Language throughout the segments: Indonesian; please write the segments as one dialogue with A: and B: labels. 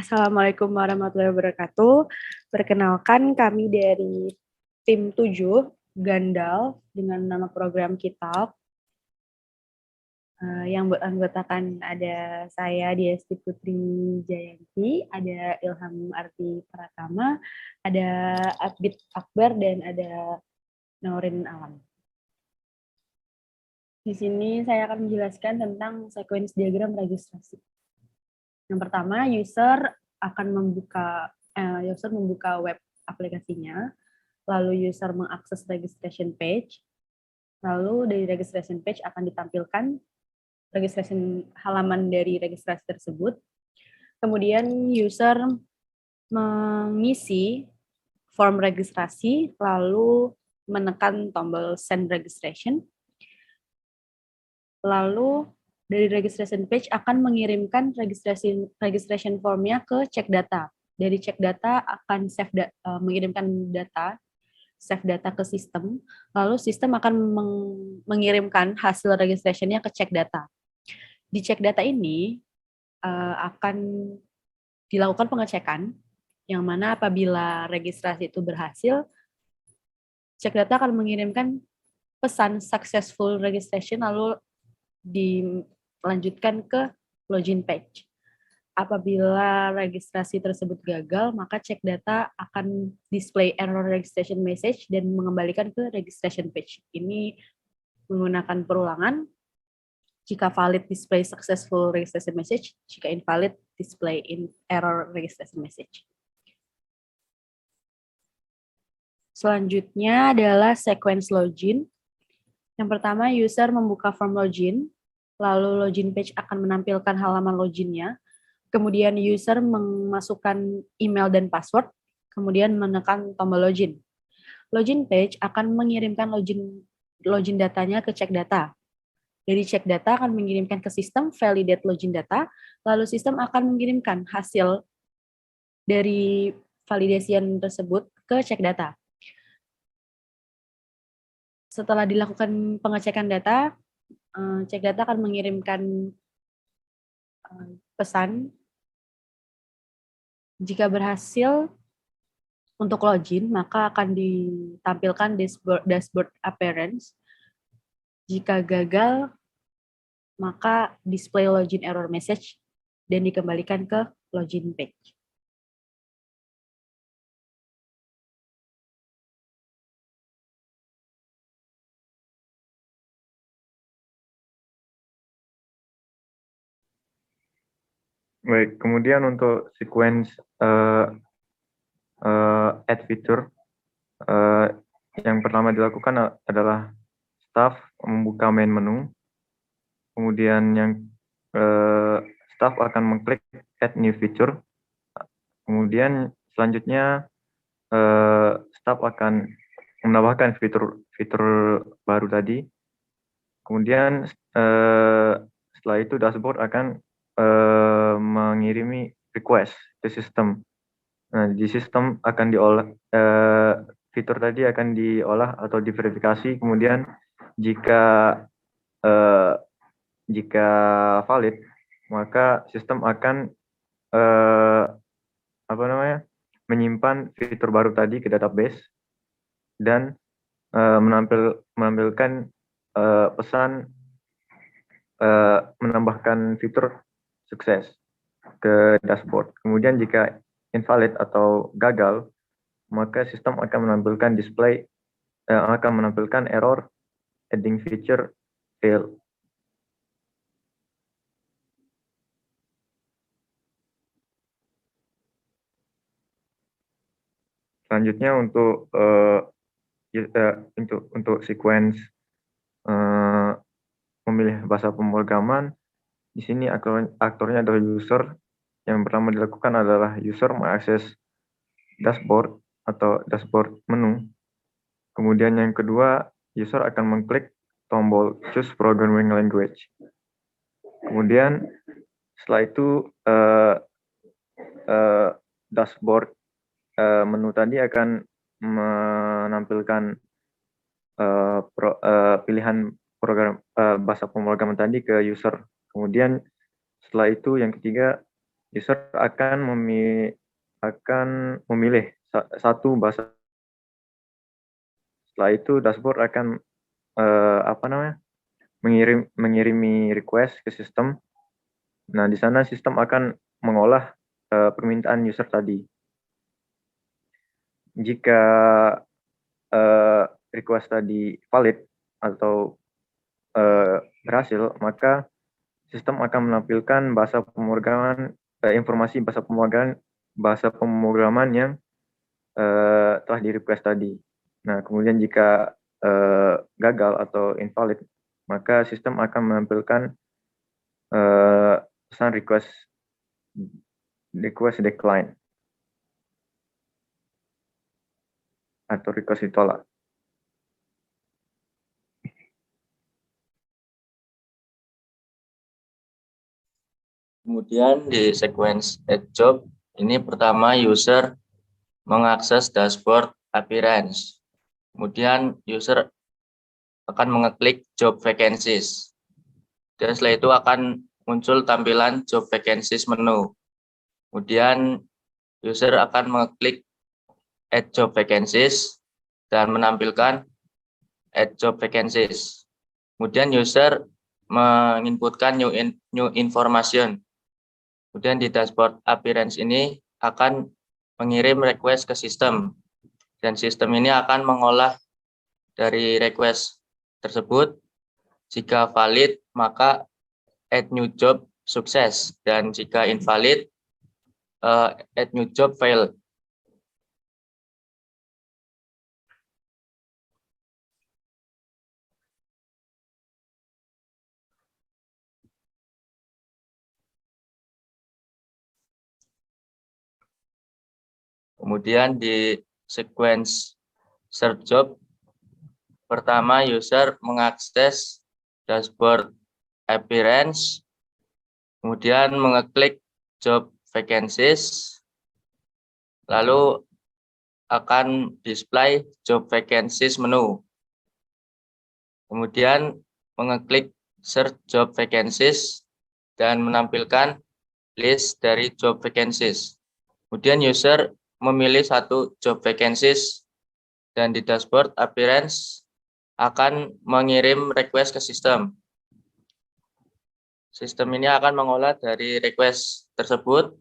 A: Assalamualaikum warahmatullahi wabarakatuh. Perkenalkan kami dari tim 7 Gandal dengan nama program Kitab. Yang beranggotakan ada saya Diesti Putri Jayanti, ada Ilham Arti Pratama, ada Abid Akbar, dan ada Naurin Alam. Di sini saya akan menjelaskan tentang sequence diagram registrasi. Yang pertama, user membuka web aplikasinya, lalu user mengakses registration page, lalu dari registration page akan ditampilkan halaman dari registrasi tersebut. Kemudian user mengisi form registrasi, lalu menekan tombol send registration. Lalu dari registration page akan mengirimkan registration formnya ke cek data. Dari cek data akan mengirimkan save data ke sistem, lalu sistem akan mengirimkan hasil registrationnya ke cek data. Di cek data ini akan dilakukan pengecekan, yang mana apabila registrasi itu berhasil, cek data akan mengirimkan pesan successful registration, lalu dilanjutkan ke login page. Apabila registrasi tersebut gagal, maka cek data akan display error registration message dan mengembalikan ke registration page. Ini menggunakan perulangan. Jika valid, display successful registration message. Jika invalid, display error registration message. Selanjutnya adalah sequence login. Yang pertama, user membuka form login, lalu login page akan menampilkan halaman loginnya. Kemudian user memasukkan email dan password, kemudian menekan tombol login. Login page akan mengirimkan login datanya ke cek data. Dari cek data akan mengirimkan ke sistem validate login data, lalu sistem akan mengirimkan hasil dari validasian tersebut ke cek data. Setelah dilakukan pengecekan data, cek data akan mengirimkan pesan. Jika berhasil untuk login, maka akan ditampilkan dashboard appearance. Jika gagal, maka display login error message dan dikembalikan ke login page.
B: Baik, kemudian untuk sequence add feature, yang pertama dilakukan adalah staff membuka main menu, kemudian staff akan mengklik add new feature, kemudian selanjutnya staff akan menambahkan fitur baru tadi, kemudian setelah itu dashboard akan mengirimi request ke sistem. Nah, di sistem akan diolah fitur tadi akan diolah atau diverifikasi, kemudian jika valid, maka sistem akan menyimpan fitur baru tadi ke database dan menampilkan pesan menambahkan fitur sukses ke dashboard. Kemudian jika invalid atau gagal, maka sistem akan menampilkan error adding feature fail. Selanjutnya untuk sequence memilih bahasa pemrograman, di sini aktornya adalah user. Yang pertama dilakukan adalah user mengakses dashboard atau dashboard menu. Kemudian yang kedua, user akan mengklik tombol choose programming language. Kemudian setelah itu dashboard menu tadi akan menampilkan pilihan bahasa pemrograman tadi ke user. Kemudian setelah itu yang ketiga, user akan memilih satu bahasa. Setelah itu dashboard akan mengirimi request ke sistem. Nah, di sana sistem akan mengolah permintaan user tadi. Jika request tadi valid atau berhasil, maka sistem akan menampilkan bahasa pemrograman informasi bahasa pemrograman yang telah di request tadi. Nah, kemudian jika gagal atau invalid, maka sistem akan menampilkan pesan request decline atau request ditolak.
C: Kemudian di sequence add job, ini pertama user mengakses dashboard appearance. Kemudian user akan mengeklik job vacancies. Dan setelah itu akan muncul tampilan job vacancies menu. Kemudian user akan mengeklik add job vacancies dan menampilkan add job vacancies. Kemudian user menginputkan new information. Kemudian di dashboard appearance ini akan mengirim request ke sistem. Dan sistem ini akan mengolah dari request tersebut. Jika valid, maka add new job sukses. Dan jika invalid, add new job failed. Kemudian di sequence search job, pertama user mengakses dashboard appearance, kemudian mengeklik job vacancies, lalu akan display job vacancies menu. Kemudian mengeklik search job vacancies dan menampilkan list dari job vacancies. Kemudian user memilih satu job vacancies dan di dashboard appearance akan mengirim request ke sistem. Sistem ini akan mengolah dari request tersebut.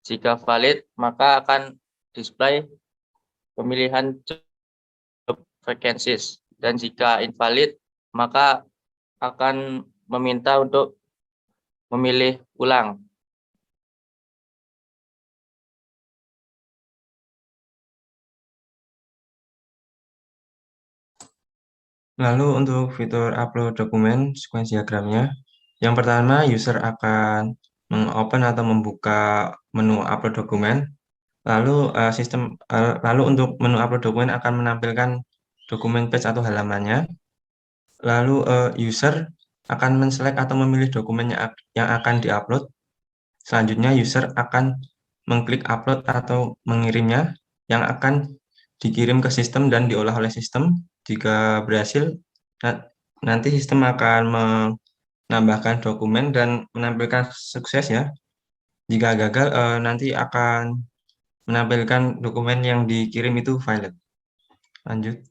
C: Jika valid, maka akan display pemilihan job vacancies. Dan jika invalid, maka akan meminta untuk memilih ulang.
D: Lalu untuk fitur upload dokumen sequence diagramnya, yang pertama user akan mengopen atau membuka menu upload dokumen. Lalu lalu untuk menu upload dokumen akan menampilkan dokumen page atau halamannya. Lalu user akan menselect atau memilih dokumen yang akan diupload. Selanjutnya user akan mengklik upload atau mengirimnya yang akan dikirim ke sistem dan diolah oleh sistem. Jika berhasil, nanti sistem akan menambahkan dokumen dan menampilkan sukses ya. Jika gagal, nanti akan menampilkan dokumen yang dikirim itu valid. Lanjut.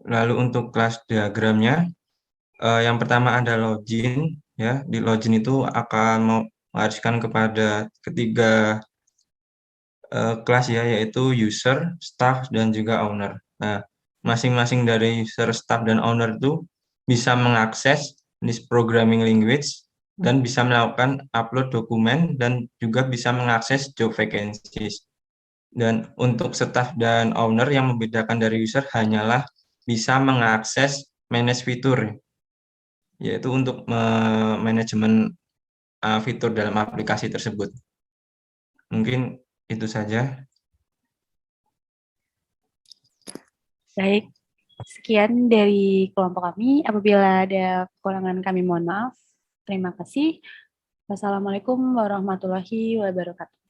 D: Lalu untuk kelas diagramnya, yang pertama ada login ya. Di login itu akan mewariskan kepada ketiga kelas ya, yaitu user, staff, dan juga owner. Nah, masing-masing dari user, staff, dan owner itu bisa mengakses list programming language dan bisa melakukan upload dokumen dan juga bisa mengakses job vacancies. Dan untuk staff dan owner yang membedakan dari user hanyalah bisa mengakses manage fitur, yaitu untuk manajemen fitur dalam aplikasi tersebut. Mungkin itu saja.
A: Baik, sekian dari kelompok kami. Apabila ada kekurangan kami mohon maaf. Terima kasih. Wassalamualaikum warahmatullahi wabarakatuh.